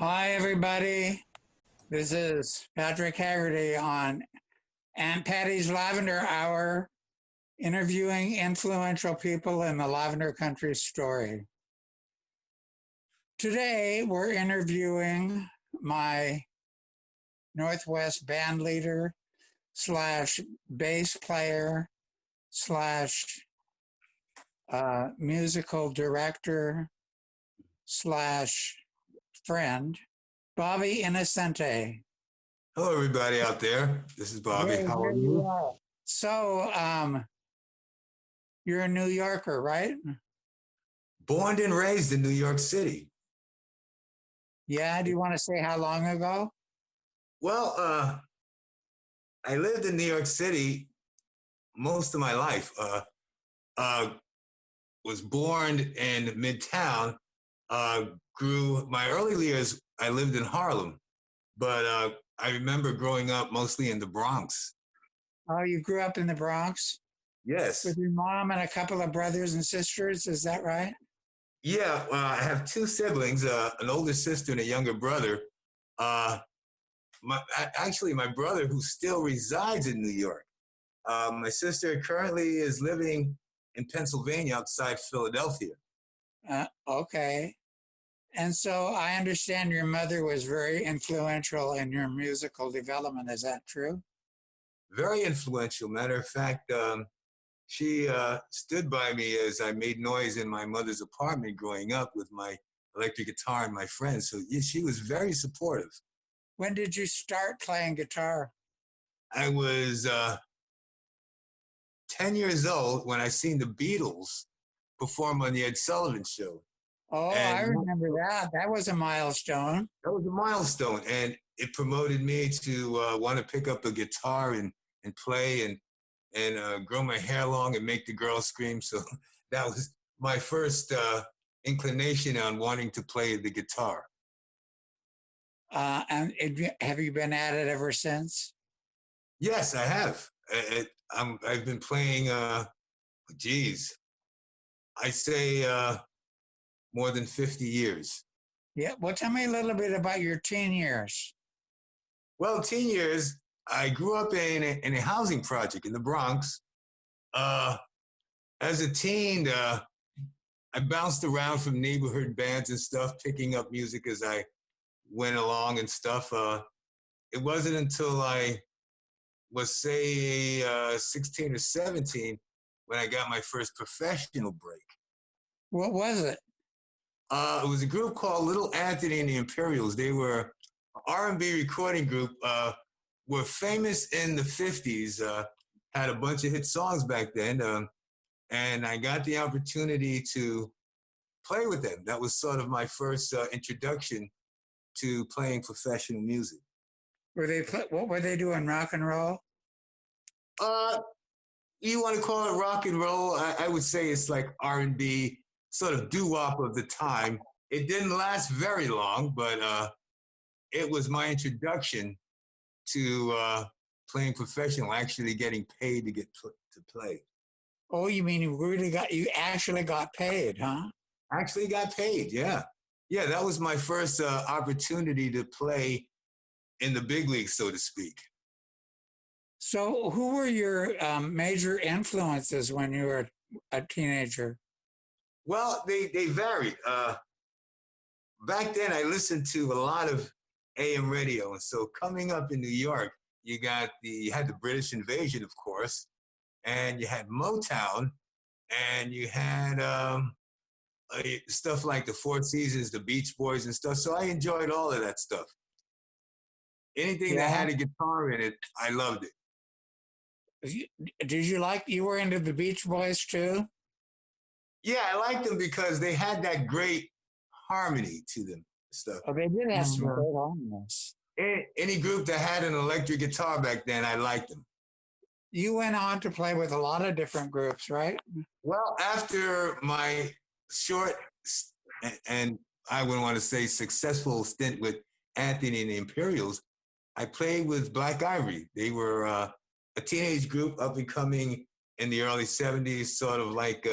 Hi, everybody. This is Patrick Haggerty on Aunt Patty's Lavender Hour, interviewing influential people in the Lavender Country story. Today, we're interviewing my Northwest band leader slash bass player slash musical director slash friend, Bobby Inocente. Hello, everybody out there. This is Bobby. Hey, How here are you you? are. So, you're a New Yorker, right? Born and raised in New York City. Yeah. Do you want to say how long ago? Well, I lived in New York City most of my life. Uh, was born in Midtown. Grew my early years. I lived in Harlem, but I remember growing up mostly in the Bronx. Oh, you grew up in the Bronx with Yes. your mom and a couple of brothers and sisters. Is that right? Yeah. I have two siblings, an older sister and a younger brother. Uh, actually, my brother, who still resides in New York. My sister currently is living in Pennsylvania outside Philadelphia. Okay. And so I understand your mother was very influential in your musical development. Is that true? Very influential. Matter of fact, she stood by me as I made noise in my mother's apartment growing up with my electric guitar and my friends. So yeah, she was very supportive. When did you start playing guitar? I was 10 years old when I seen the Beatles perform on the Ed Sullivan Show. Oh, I And remember that. That was a milestone. that was a milestone, and it promoted me to want to pick up a guitar and play and grow my hair long and make the girls scream. So that was my first inclination on wanting to play the guitar. Have you been at it ever since? Yes, I have. I've been playing. Geez, I say more than 50 years. Yeah. Well, tell me a little bit about your teen years. Well, teen years, I grew up in a housing project in the Bronx. Uh, as a teen, I bounced around from neighborhood bands and stuff, picking up music as I went along and stuff. It wasn't until I was, say, 16 or 17 when I got my first professional break. What was it? It was a group called Little Anthony and the Imperials. They were an R&B recording group, were famous in the 50s, had a bunch of hit songs back then, and I got the opportunity to play with them. That was sort of my first introduction to playing professional music. What were they doing? Rock and roll? Uh, you want to call it rock and roll? I would say it's like R&B, sort of doo-wop of the time. It didn't last very long, but it was my introduction to playing professional, actually getting paid to play. Oh, you mean you actually got paid, huh? Actually got paid, yeah. Yeah, that was my first opportunity to play in the big leagues, so to speak. So, who were your major influences when you were a teenager? Well, they varied. Back then, I listened to a lot of AM radio, and so coming up in New York, you had the British invasion, of course, and you had Motown, and you had stuff like the Four Seasons, the Beach Boys, and stuff. So I enjoyed all of that stuff. Anything that Yeah. had a guitar in it, I loved it. Did you you were into the Beach Boys too? Yeah, I liked them because they had that great harmony to them stuff. Oh, they did have And some great harmonies. any group that had an electric guitar back then, I liked them. You went on to play with a lot of different groups, right? Well, after my short and I wouldn't want to say successful stint with Anthony and the Imperials, I played with Black Ivory. They were a teenage group up and coming in the early 70s, sort of like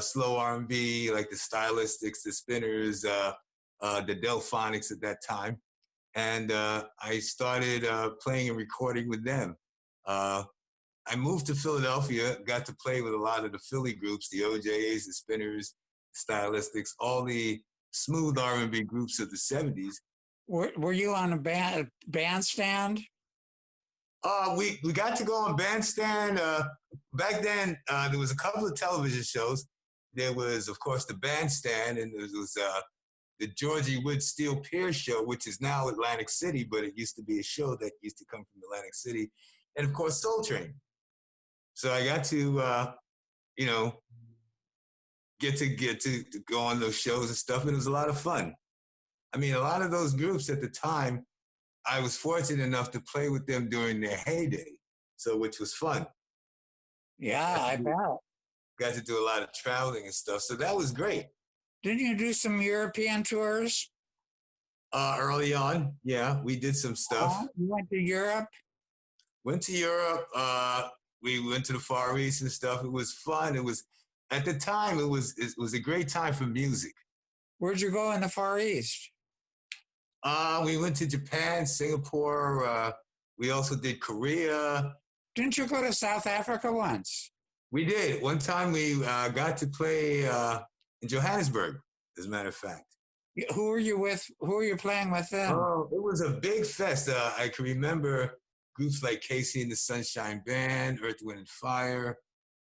slow R&B, like the Stylistics, the Spinners, the Delphonics at that time. And I started playing and recording with them. I moved to Philadelphia, got to play with a lot of the Philly groups, the OJs, the Spinners, Stylistics, all the smooth R&B groups of the 70s. Were you on a bandstand? We got to go on Bandstand. Back then, there was a couple of television shows. There was, of course, the Bandstand, and there was the Georgie Wood Steel Pier show, which is now Atlantic City, but it used to be a show that used to come from Atlantic City. And, of course, Soul Train. So I got to, you know, get to go on those shows and stuff, and it was a lot of fun. I mean, a lot of those groups at the time, I was fortunate enough to play with them during their heyday, so which was fun. Yeah, I bet. Got to do a lot of traveling and stuff, so that was great. Didn't you do some European tours? Early on, yeah, we did some stuff. You went to Europe? Went to Europe. We went to the Far East and stuff. It was fun. It was at the time. It was a great time for music. Where'd you go in the Far East? We went to Japan, Singapore. We also did Korea. Didn't you go to South Africa once? We did. One time we got to play in Johannesburg, as a matter of fact. Who were you with? Who were you playing with then? Oh, it was a big fest. I can remember groups like Casey and the Sunshine Band, Earth, Wind, and Fire.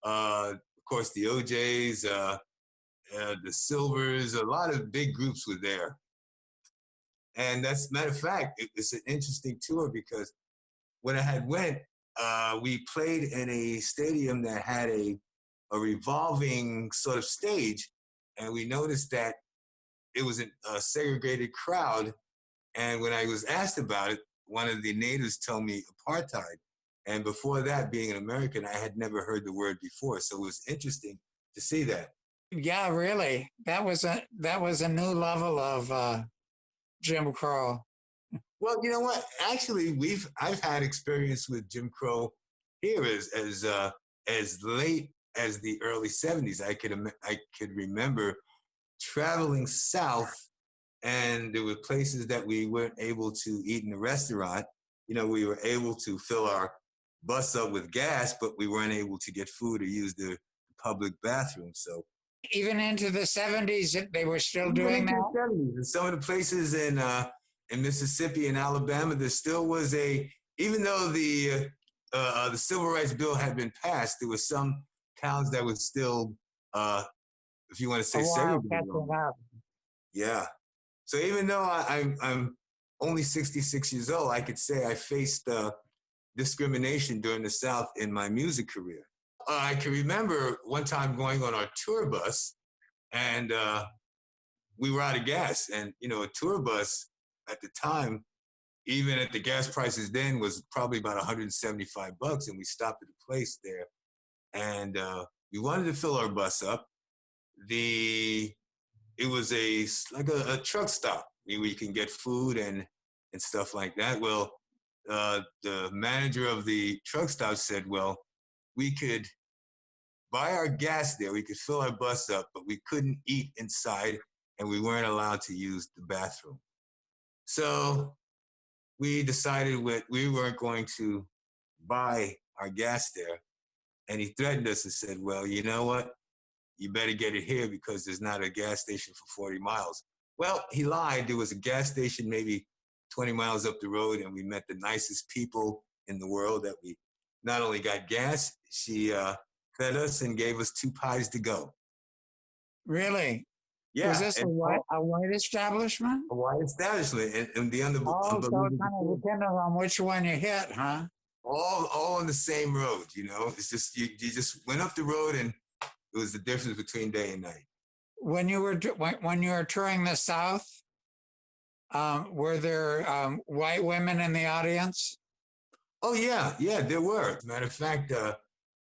Of course, the OJs, the Silvers. A lot of big groups were there. And that's, matter of fact, it's an interesting tour because when I had went, we played in a stadium that had a revolving sort of stage, and we noticed that it was a segregated crowd. And when I was asked about it, one of the natives told me apartheid. And before that, being an American, I had never heard the word before. So it was interesting to see that. Yeah, really. That was a new level of Jim Crow. Well, you know what? Actually, I've had experience with Jim Crow here as late as the early '70s. I could remember traveling south, and there were places that we weren't able to eat in the restaurant. You know, we were able to fill our bus up with gas, but we weren't able to get food or use the public bathroom. So even into the '70s, they were still doing that. In some of the places in Mississippi and Alabama, there still was even though the Civil Rights Bill had been passed, there were some towns that were still, if you want to say, segregated. Yeah. So even though I'm only 66 years old, I could say I faced discrimination during the South in my music career. I can remember one time going on our tour bus, and we were out of gas. And, you know, a tour bus at the time, even at the gas prices then, was probably about $175. And we stopped at a place there, and we wanted to fill our bus up. It was like a truck stop where you can get food and stuff like that. Well, the manager of the truck stop said, well, we could buy our gas there, we could fill our bus up, but we couldn't eat inside, and we weren't allowed to use the bathroom. So we decided we weren't going to buy our gas there. And he threatened us and said, well, you know what? You better get it here because there's not a gas station for 40 miles. Well, he lied. There was a gas station maybe 20 miles up the road, and we met the nicest people in the world that we not only got gas, she fed us and gave us 2 pies to go. Really? Yeah. Was this a white establishment? A white establishment. And the so it kind of depended on which one you hit, huh? All on the same road, you know. It's just you just went up the road, and it was the difference between day and night. When you were touring the South, were there white women in the audience? Oh yeah, there were. Matter of fact,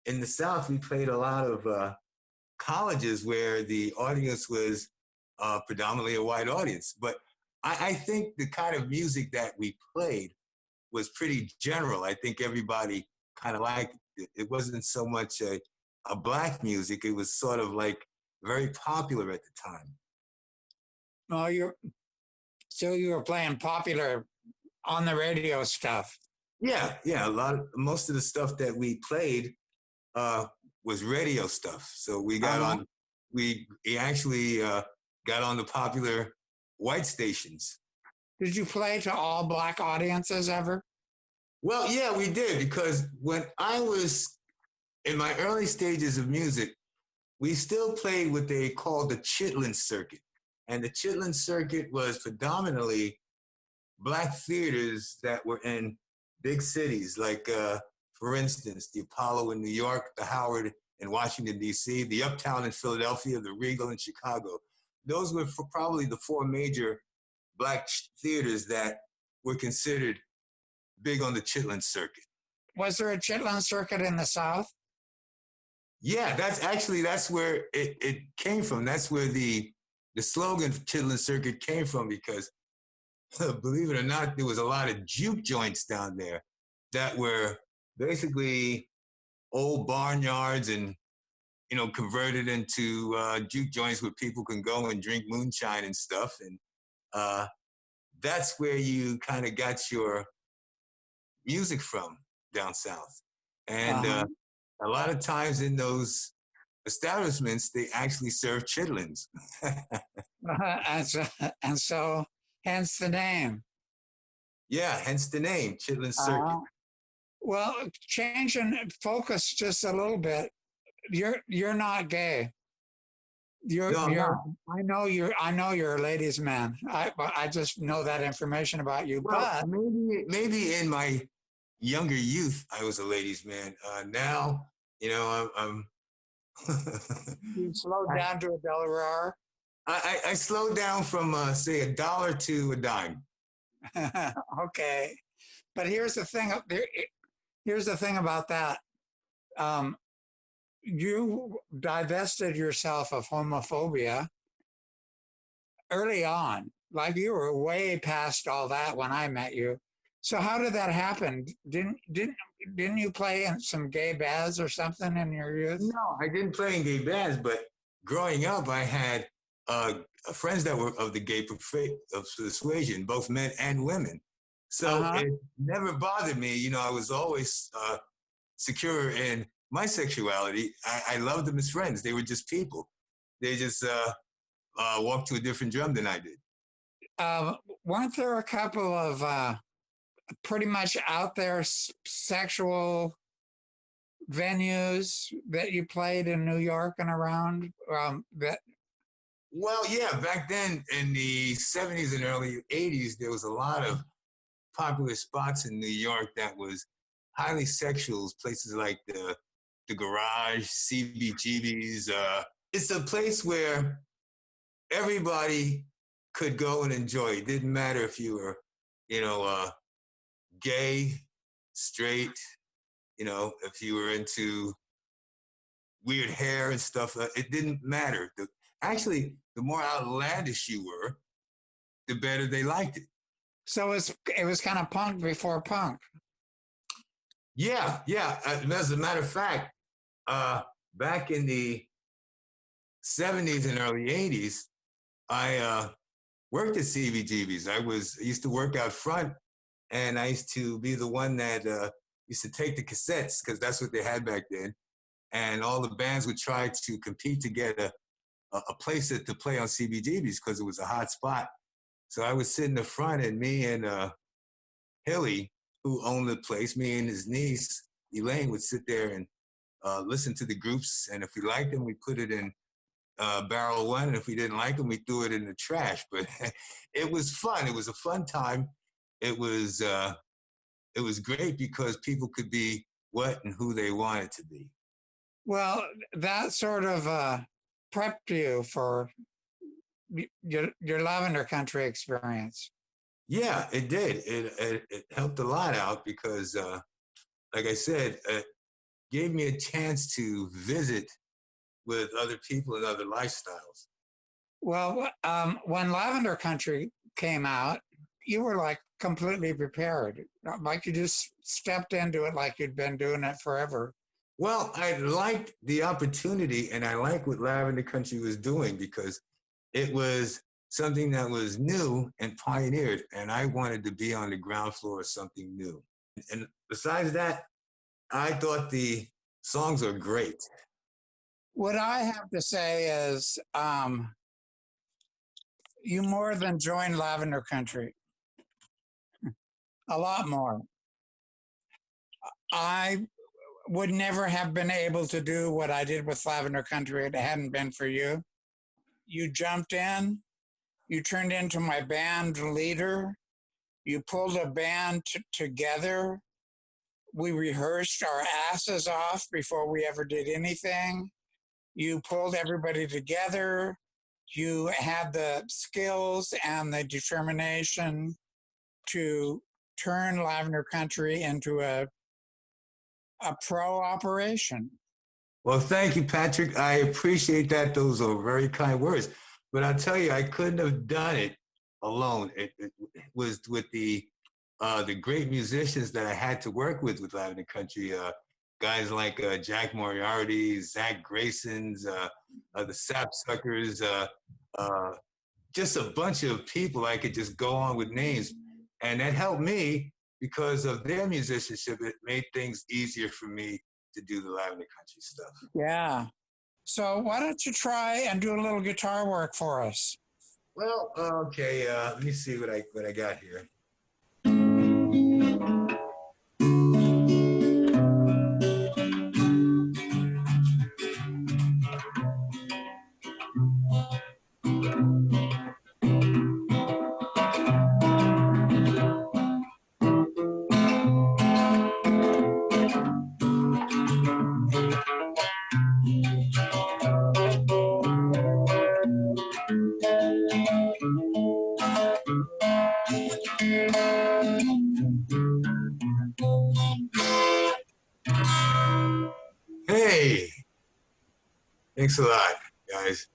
in the South, we played a lot of colleges where the audience was predominantly a white audience. But I think the kind of music that we played was pretty general. I think everybody kind of liked it. It wasn't so much a black music. It was sort of like very popular at the time. No, So you were playing popular on the radio stuff. Yeah. Most of the stuff that we played uh, was radio stuff. So Uh-huh. we actually got on the popular white stations. Did you play to all black audiences ever? Well, yeah, we did because when I was in my early stages of music, we still played what they called the Chitlin Circuit. And the Chitlin Circuit was predominantly black theaters that were in big cities, like, for instance, the Apollo in New York, the Howard in Washington, D.C., the Uptown in Philadelphia, the Regal in Chicago. Those were probably the four major black theaters that were considered big on the Chitlin Circuit. Was there a Chitlin circuit in the South? Yeah, that's where it came from. That's where the slogan Chitlin Circuit came from because believe it or not, there was a lot of juke joints down there that were basically old barnyards and converted into juke joints where people can go and drink moonshine and stuff. And uh, that's where you kind of got your music from down south. And Uh-huh. a lot of times in those establishments, they actually serve chitlins. And so, hence the name. Yeah, hence the name, Chitlin Circuit. Uh, well, changing focus just a little bit. You're not gay. No, I'm You're. not. I know you're a ladies' man. I just know that information about you. Well, But maybe in my younger youth, I was a ladies' man. Now, I'm you slowed I, down to a Delaware. I slowed down from say $1 to a dime. Okay, but here's the thing about that. Um, you divested yourself of homophobia early on. Like you were way past all that when I met you. So how did that happen? Didn't you play in some gay baths or something in your youth? No, I didn't play in gay bands, but growing up, I had uh, friends that were of the gay of persuasion, both men and women. So Uh-huh. it never bothered me. I was always secure in my sexuality. I loved them as friends. They were just people. They just walked to a different drum than I did. Uh, weren't there a couple of pretty much out there sexual venues that you played in New York and around that Well, yeah, back then in the 70s and early 80s, there was a lot of popular spots in New York that was highly sexual, places like the Garage, CBGB's. It's a place where everybody could go and enjoy. It didn't matter if you were, gay, straight, if you were into weird hair and stuff. It didn't matter. Actually, the more outlandish you were, the better they liked it. so it was kind of punk before punk. Yeah. As a matter of fact, back in the 70s and early 80s, I worked at CBGB's. I used to work out front, and I used to be the one that used to take the cassettes because that's what they had back then. And all the bands would try to compete to get a place to play on CBGB's because it was a hot spot. So I would sit in the front, and me and Hilly, who owned the place, me and his niece Elaine would sit there and listen to the groups. And if we liked them, we put it in barrel one, and if we didn't like them, we threw it in the trash. But it was fun. It was a fun time. It was great because people could be what and who they wanted to be. Well, that sort of prepped you for your Lavender Country experience. Yeah, it did. It helped a lot out because, like I said, it gave me a chance to visit with other people and other lifestyles. Well, when Lavender Country came out, you were like completely prepared. Like you just stepped into it like you'd been doing it forever. Well, I liked the opportunity and I liked what Lavender Country was doing because it was something that was new and pioneered, and I wanted to be on the ground floor of something new. And besides that, I thought the songs are great. What I have to say is, you more than joined Lavender Country. A lot more. I would never have been able to do what I did with Lavender Country if it hadn't been for you. You jumped in, you turned into my band leader, you pulled a band together. We rehearsed our asses off before we ever did anything. You pulled everybody together. You had the skills and the determination to turn Lavender Country into a pro operation. Well, thank you, Patrick. I appreciate that. Those are very kind words. But I'll tell you, I couldn't have done it alone. It was with the great musicians that I had to work with Lavender Country. Guys like Jack Moriarty, Zach Grayson's, the Sapsuckers, just a bunch of people. I could just go on with names. And that helped me because of their musicianship. It made things easier for me to do the Lavender Country stuff. Yeah. So why don't you try and do a little guitar work for us? Well, okay. Let me see what I got here. Hey, thanks a lot, guys.